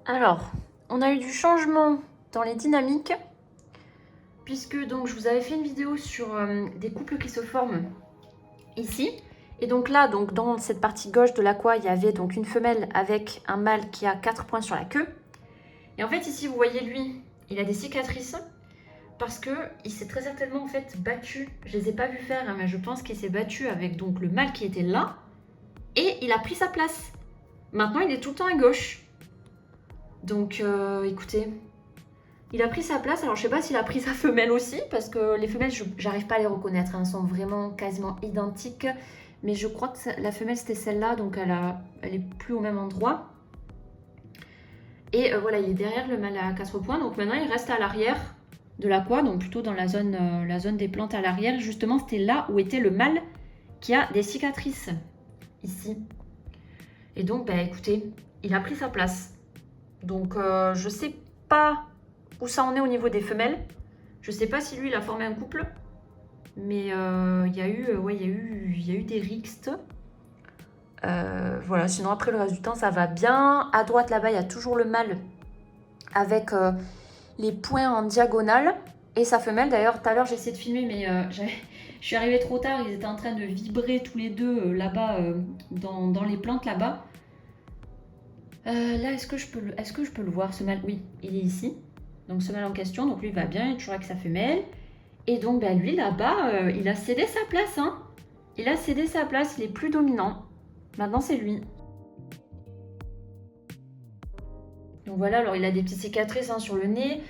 Alors, on a eu du changement dans les dynamiques, puisque donc je vous avais fait une vidéo sur des couples qui se forment ici. Et donc là, donc dans cette partie gauche de l'aqua, il y avait donc une femelle avec un mâle qui a 4 points sur la queue. Et en fait, ici, vous voyez lui, il a des cicatrices parce que il s'est très certainement en fait battu. Je les ai pas vus faire, hein, mais je pense qu'il s'est battu avec donc le mâle qui était là et il a pris sa place. Maintenant, il est tout le temps à gauche. Donc, écoutez, il a pris sa place. Alors, je sais pas s'il a pris sa femelle aussi, parce que les femelles, j'arrive pas à les reconnaître. Hein, elles sont vraiment quasiment identiques. Mais je crois que la femelle, c'était celle-là, donc elle est plus au même endroit. Et voilà, il est derrière le mâle à 4 points. Donc maintenant, il reste à l'arrière de l'aqua, donc plutôt dans la zone des plantes à l'arrière. Justement, c'était là où était le mâle qui a des cicatrices, ici. Et donc, bah, écoutez, il a pris sa place. Donc, je sais pas où ça en est au niveau des femelles. Je sais pas si lui, il a formé un couple. Mais il y a eu des rixes. Voilà, sinon après le reste du temps, ça va bien. À droite, là-bas, il y a toujours le mâle avec les points en diagonale. Et sa femelle, d'ailleurs, tout à l'heure, j'ai essayé de filmer, mais je suis arrivée trop tard. Ils étaient en train de vibrer tous les deux là-bas, dans les plantes là-bas. Là, est-ce que je peux le voir, ce mâle? Oui, il est ici. Donc ce mâle en question, donc lui il va bien, il est toujours avec sa femelle. Et donc bah, lui là-bas, il a cédé sa place. Hein. Il a cédé sa place, il est plus dominant. Maintenant c'est lui. Donc voilà, alors il a des petites cicatrices hein, sur le nez.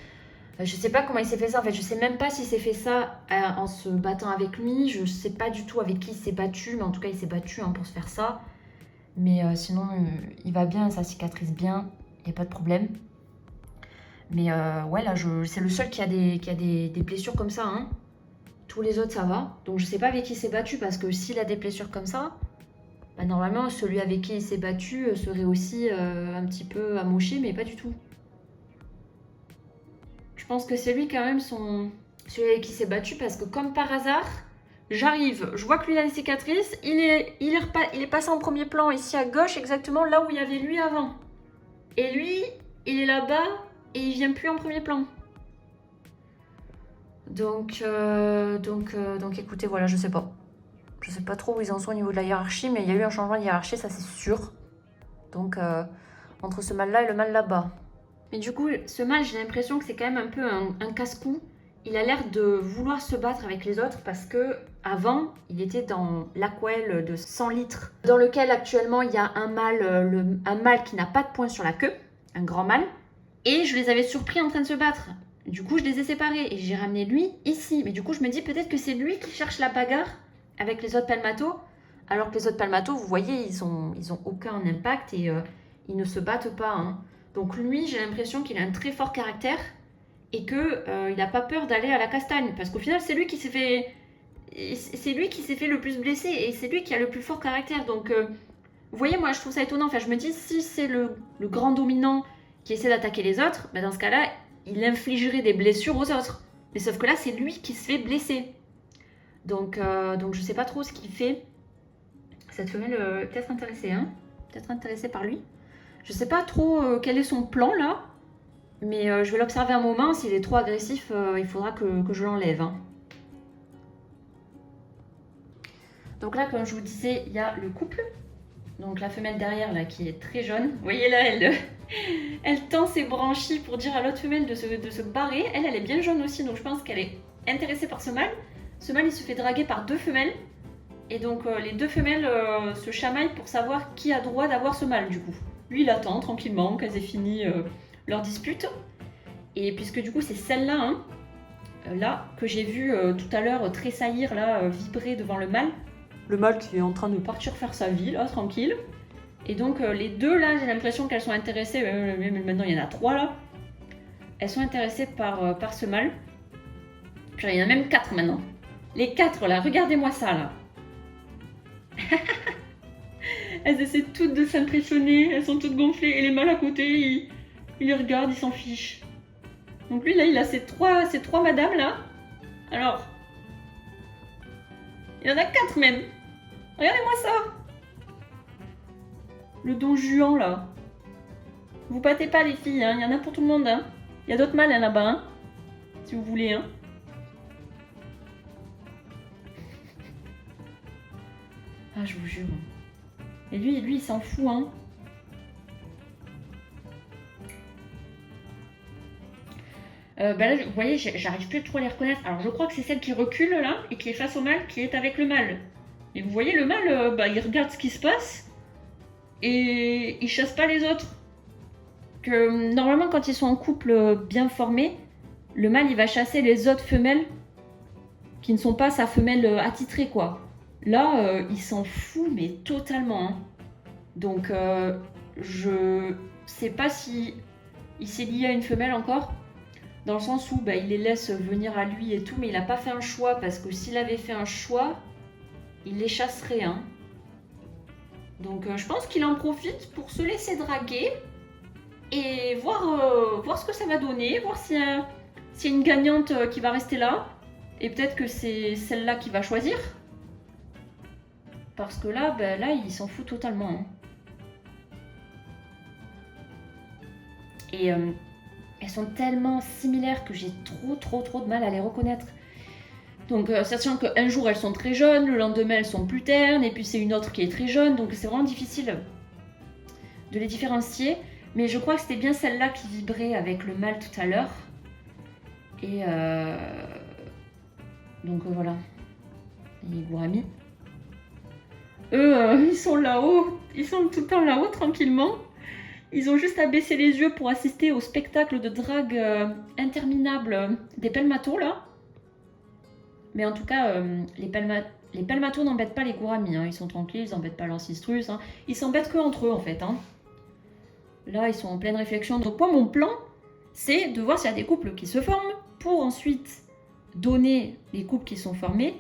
Je sais pas comment il s'est fait ça, en fait je sais même pas s'il s'est fait ça en se battant avec lui. Je sais pas du tout avec qui il s'est battu, mais en tout cas il s'est battu hein, pour se faire ça. Mais sinon il va bien, ça cicatrise bien, il n'y a pas de problème. Mais ouais, là, c'est le seul qui a des blessures comme ça. Hein. Tous les autres, ça va. Donc, je sais pas avec qui il s'est battu parce que s'il a des blessures comme ça, bah, normalement, celui avec qui il s'est battu serait aussi un petit peu amoché, mais pas du tout. Je pense que c'est lui quand même celui avec qui il s'est battu parce que, comme par hasard, j'arrive, je vois que lui a des cicatrices, il est passé en premier plan ici à gauche, exactement là où il y avait lui avant. Et lui, il est là-bas et il vient plus en premier plan. Donc écoutez, voilà, je sais pas. Je sais pas trop où ils en sont au niveau de la hiérarchie, mais il y a eu un changement de hiérarchie, ça c'est sûr. Donc, entre ce mâle-là et le mâle là-bas. Mais du coup, ce mâle, j'ai l'impression que c'est quand même un peu un casse-cou. Il a l'air de vouloir se battre avec les autres parce que avant, il était dans l'aquelle de 100 litres, dans lequel actuellement il y a un mâle qui n'a pas de points sur la queue, un grand mâle, et je les avais surpris en train de se battre. Du coup, je les ai séparés et j'ai ramené lui ici. Mais du coup, je me dis peut-être que c'est lui qui cherche la bagarre avec les autres palmatos, alors que les autres palmatos, vous voyez, ils ont aucun impact et ils ne se battent pas. Hein. Donc lui, j'ai l'impression qu'il a un très fort caractère et que il n'a pas peur d'aller à la castagne, parce qu'au final, c'est lui qui s'est fait le plus blessé et c'est lui qui a le plus fort caractère. Donc, vous voyez, moi, je trouve ça étonnant. Enfin, je me dis, si c'est le grand dominant qui essaie d'attaquer les autres, ben dans ce cas-là, il infligerait des blessures aux autres. Mais sauf que là, c'est lui qui se fait blesser. Donc je sais pas trop ce qu'il fait. Cette femelle peut-être intéressée, hein. Peut-être intéressée par lui. Je sais pas trop quel est son plan là. Mais je vais l'observer un moment. S'il est trop agressif, il faudra que je l'enlève. Hein. Donc là, comme je vous disais, il y a le couple. Donc la femelle derrière là qui est très jaune. Vous voyez là, elle tend ses branchies pour dire à l'autre femelle de se barrer. Elle est bien jaune aussi, donc je pense qu'elle est intéressée par ce mâle. Ce mâle, il se fait draguer par deux femelles. Et donc les deux femelles se chamaillent pour savoir qui a droit d'avoir ce mâle du coup. Lui, il attend tranquillement qu'elles aient fini leur dispute. Et puisque du coup, c'est celle-là, hein, là, que j'ai vu tout à l'heure tressaillir, là, vibrer devant le mâle. Le mâle qui est en train de partir faire sa vie, là, tranquille. Et donc les deux, là, j'ai l'impression qu'elles sont intéressées, maintenant il y en a trois, là. Elles sont intéressées par ce mâle. Puis il y en a même 4 maintenant. Les 4, là, regardez-moi ça, là. Elles essaient toutes de s'impressionner, elles sont toutes gonflées. Et les mâles à côté, ils les regardent, ils s'en fichent. Donc lui, là, il a ces trois madames, là. Alors, il y en a 4 même. Regardez-moi ça. Le don Juan, là. Vous battez pas les filles, hein. Il y en a pour tout le monde. Hein. Il y a d'autres mâles hein, là-bas, hein, si vous voulez. Hein. Ah, je vous jure. Et lui il s'en fout. Hein. Là, vous voyez, j'arrive plus trop à les reconnaître. Alors, je crois que c'est celle qui recule là et qui est face au mâle qui est avec le mâle. Et vous voyez, le mâle, il regarde ce qui se passe et il chasse pas les autres. Que normalement, quand ils sont en couple bien formé, le mâle il va chasser les autres femelles qui ne sont pas sa femelle attitrée, quoi. Là, il s'en fout, mais totalement. Hein. Donc, je sais pas si il s'est lié à une femelle encore. Dans le sens où il les laisse venir à lui et tout, mais il n'a pas fait un choix, parce que s'il avait fait un choix, il les chasserait. Hein. Donc je pense qu'il en profite pour se laisser draguer et voir ce que ça va donner, voir s'il y a une gagnante qui va rester là. Et peut-être que c'est celle-là qui va choisir. Parce que là, là il s'en fout totalement. Hein. Et... elles sont tellement similaires que j'ai trop de mal à les reconnaître. Donc, sachant qu'un jour elles sont très jeunes, le lendemain elles sont plus ternes, et puis c'est une autre qui est très jeune, donc c'est vraiment difficile de les différencier. Mais je crois que c'était bien celle-là qui vibrait avec le mâle tout à l'heure. Et donc voilà, les gouramis. Eux, ils sont là-haut, ils sont tout le temps là-haut tranquillement. Ils ont juste à baisser les yeux pour assister au spectacle de drague interminable des pelmatos, là. Mais en tout cas, les pelmatos n'embêtent pas les gouramis. Hein. Ils sont tranquilles, ils n'embêtent pas l'ancistrus. Hein. Ils s'embêtent que entre eux, en fait. Hein. Là, ils sont en pleine réflexion. Donc moi, mon plan, c'est de voir s'il y a des couples qui se forment pour ensuite donner les couples qui sont formés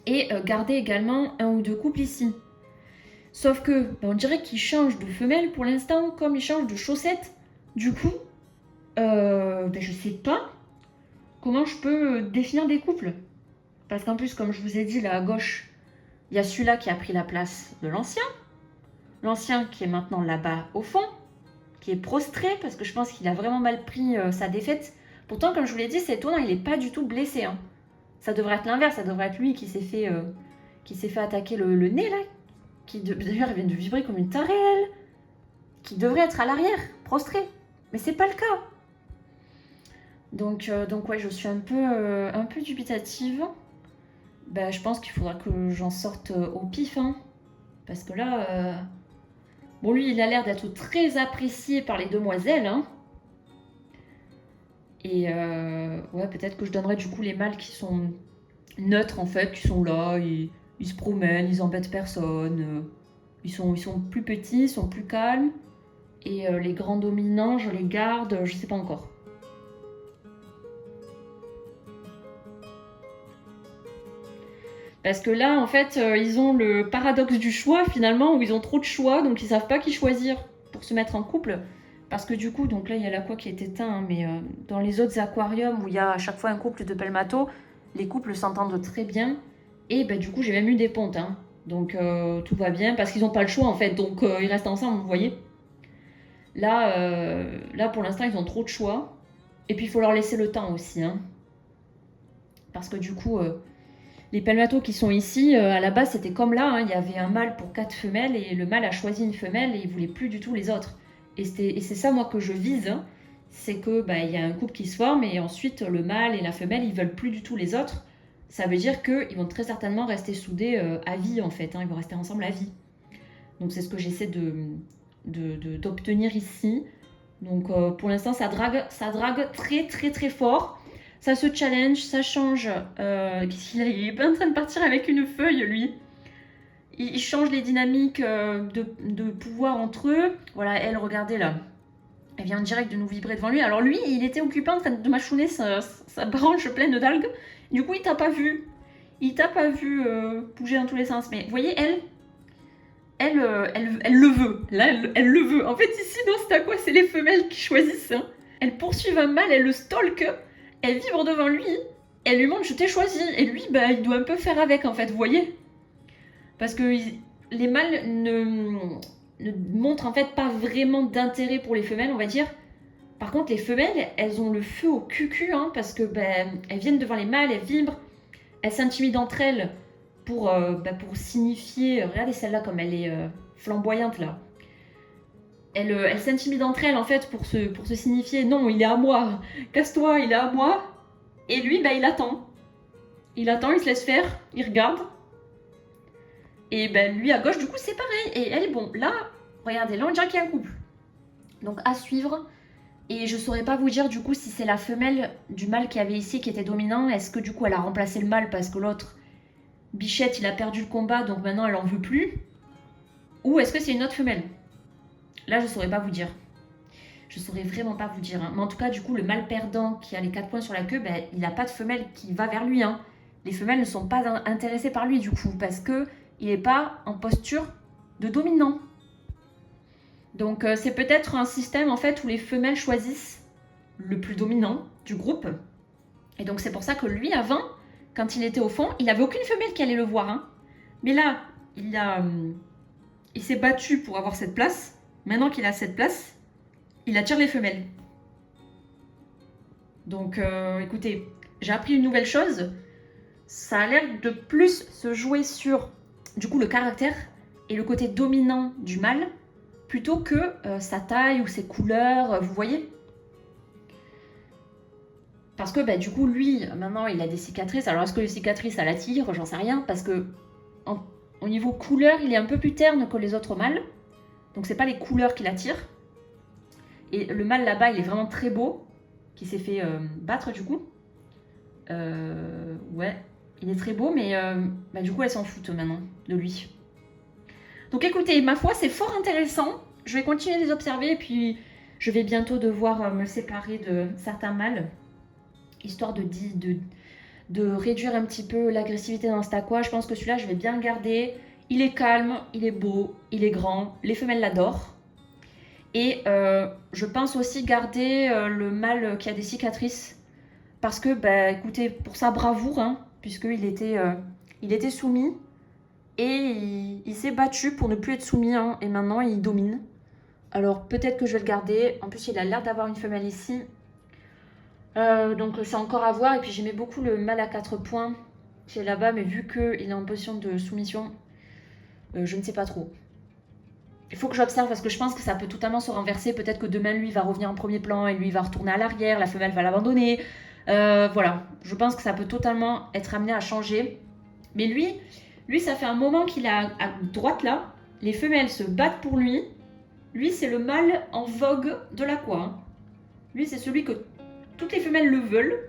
et garder également un ou deux couples ici. Sauf que, on dirait qu'ils changent de femelle pour l'instant, comme ils changent de chaussettes. Du coup, je sais pas comment je peux définir des couples. Parce qu'en plus, comme je vous ai dit, là à gauche, il y a celui-là qui a pris la place de l'ancien. L'ancien qui est maintenant là-bas au fond, qui est prostré, parce que je pense qu'il a vraiment mal pris sa défaite. Pourtant, comme je vous l'ai dit, c'est étonnant, il n'est pas du tout blessé. Hein. Ça devrait être l'inverse, ça devrait être lui qui s'est fait attaquer le nez, là. Qui d'ailleurs elle vient de vibrer comme une tarée, elle, qui devrait être à l'arrière, prostrée, mais c'est pas le cas. Donc ouais, je suis un peu dubitative. Je pense qu'il faudra que j'en sorte au pif, hein, parce que là, bon lui il a l'air d'être très apprécié par les demoiselles, hein. Et ouais, peut-être que je donnerai du coup les mâles qui sont neutres en fait, qui sont là. Ils se promènent, ils embêtent personne. Ils sont plus petits, ils sont plus calmes. Et les grands dominants, je les garde, je sais pas encore. Parce que là, en fait, ils ont le paradoxe du choix, finalement, où ils ont trop de choix, donc ils savent pas qui choisir pour se mettre en couple. Parce que du coup, donc là, il y a l'aqua qui est éteint, hein, mais dans les autres aquariums où il y a à chaque fois un couple de pelmatos, les couples s'entendent très bien. Et du coup, j'ai même eu des pontes. Hein. Donc, tout va bien parce qu'ils n'ont pas le choix en fait. Donc, ils restent ensemble, vous voyez. Là, pour l'instant, ils ont trop de choix. Et puis, il faut leur laisser le temps aussi. Hein. Parce que du coup, les pelmatos qui sont ici, à la base, c'était comme là. Hein. Il y avait un mâle pour 4 femelles et le mâle a choisi une femelle et il ne voulait plus du tout les autres. Et c'est ça, moi, que je vise. Hein. C'est que il y a un couple qui se forme et ensuite, le mâle et la femelle, ils ne veulent plus du tout les autres. Ça veut dire qu'ils vont très certainement rester soudés à vie, en fait. Hein, ils vont rester ensemble à vie. Donc, c'est ce que j'essaie d'obtenir ici. Donc, pour l'instant, ça drague très fort. Ça se challenge, ça change. Qu'est-ce qu'il a ? Il est pas en train de partir avec une feuille, lui. Il change les dynamiques de pouvoir entre eux. Voilà, elle, regardez là. Elle vient en direct de nous vibrer devant lui. Alors lui, il était occupé en train de mâchonner sa branche pleine d'algues. Du coup, il t'a pas vu. Il t'a pas vu bouger dans tous les sens. Mais vous voyez, elle le veut. Là, elle le veut. En fait, ici, dans cet aqua, c'est les femelles qui choisissent. Hein. Elles poursuivent un mâle, elles le stalk. Elle vibre devant lui. Elle lui montre, je t'ai choisi. Et lui, il doit un peu faire avec, en fait, vous voyez. Parce que les mâles ne montre en fait pas vraiment d'intérêt pour les femelles, on va dire. Par contre, les femelles, elles ont le feu au cul, hein, parce que elles viennent devant les mâles, elles vibrent, elles s'intimident entre elles pour signifier. Regardez celle-là comme elle est flamboyante là. Elle s'intimide entre elles en fait pour se signifier non, il est à moi, casse-toi, il est à moi. Et lui, il attend. Il attend, il se laisse faire, il regarde. Et lui à gauche, du coup, c'est pareil. Et elle, bon, là, regardez, là on dirait qu'il y a un couple. Donc à suivre. Et je saurais pas vous dire du coup si c'est la femelle du mâle qu'il y avait ici qui était dominant. Est-ce que du coup elle a remplacé le mâle parce que l'autre, Bichette, il a perdu le combat donc maintenant elle en veut plus. Ou est-ce que c'est une autre femelle? Là je saurais pas vous dire. Je saurais vraiment pas vous dire. Hein. Mais en tout cas du coup le mâle perdant qui a les 4 points sur la queue, il n'a pas de femelle qui va vers lui. Hein. Les femelles ne sont pas intéressées par lui du coup parce que il n'est pas en posture de dominant. Donc c'est peut-être un système en fait où les femelles choisissent le plus dominant du groupe. Et donc c'est pour ça que lui avant, quand il était au fond, il n'avait aucune femelle qui allait le voir. Hein. Mais là, il s'est battu pour avoir cette place. Maintenant qu'il a cette place, il attire les femelles. Donc écoutez, j'ai appris une nouvelle chose. Ça a l'air de plus se jouer sur du coup le caractère et le côté dominant du mâle plutôt que sa taille ou ses couleurs, vous voyez. Parce que du coup, lui, maintenant, il a des cicatrices. Alors, est-ce que les cicatrices, ça l'attire? J'en sais rien. Parce que au niveau couleur, il est un peu plus terne que les autres mâles. Donc, c'est pas les couleurs qui l'attirent. Et le mâle là-bas, il est vraiment très beau. Qui s'est fait battre, du coup. Ouais, il est très beau. Mais du coup, elles s'en foutent maintenant de lui. Donc écoutez, ma foi, c'est fort intéressant. Je vais continuer de les observer et puis je vais bientôt devoir me séparer de certains mâles, histoire de réduire un petit peu l'agressivité dans cet aqua. Je pense que celui-là, je vais bien le garder. Il est calme, il est beau, il est grand. Les femelles l'adorent. Et je pense aussi garder le mâle qui a des cicatrices. Parce que, écoutez, pour sa bravoure, hein, puisqu'il était soumis. Et il s'est battu pour ne plus être soumis, hein, et maintenant il domine. Alors peut-être que je vais le garder. En plus, il a l'air d'avoir une femelle ici. Donc c'est encore à voir. Et puis j'aimais beaucoup le mâle à 4 points qui est là-bas, mais vu qu'il est en position de soumission, je ne sais pas trop. Il faut que j'observe parce que je pense que ça peut totalement se renverser. Peut-être que demain, lui va revenir en premier plan et lui va retourner à l'arrière. La femelle va l'abandonner. Voilà, je pense que ça peut totalement être amené à changer. Mais lui, ça fait un moment qu'il est à droite là. Les femelles se battent pour lui. Lui, c'est le mâle en vogue de l'aqua. Hein. Lui, c'est celui que toutes les femelles le veulent.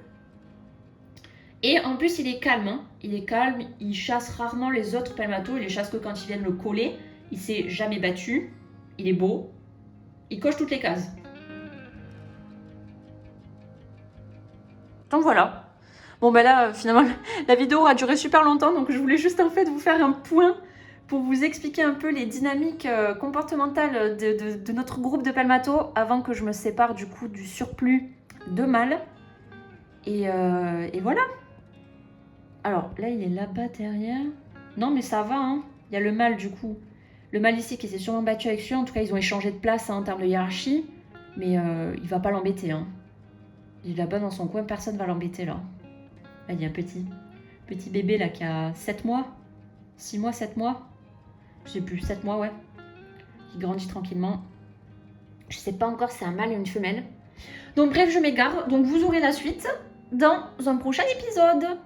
Et en plus, il est calme. Hein. Il est calme. Il chasse rarement les autres pelmatos. Il les chasse que quand ils viennent le coller. Il s'est jamais battu. Il est beau. Il coche toutes les cases. Donc voilà. Bon là, finalement, la vidéo aura duré super longtemps. Donc je voulais juste en fait vous faire un point pour vous expliquer un peu les dynamiques comportementales de notre groupe de pelmatos avant que je me sépare du coup du surplus de mâles. Et voilà. Alors là, il est là-bas derrière. Non, mais ça va, hein. Il y a le mâle du coup. Le mâle ici qui s'est sûrement battu avec celui. En tout cas, ils ont échangé de place hein, en termes de hiérarchie. Mais il va pas l'embêter. Hein. Il est là-bas dans son coin, personne va l'embêter là. Là, il y a un petit bébé là qui a 7 mois. 6 mois, 7 mois. Je sais plus, 7 mois, ouais. Qui grandit tranquillement. Je sais pas encore si c'est un mâle ou une femelle. Donc bref, je m'égare. Donc vous aurez la suite dans un prochain épisode.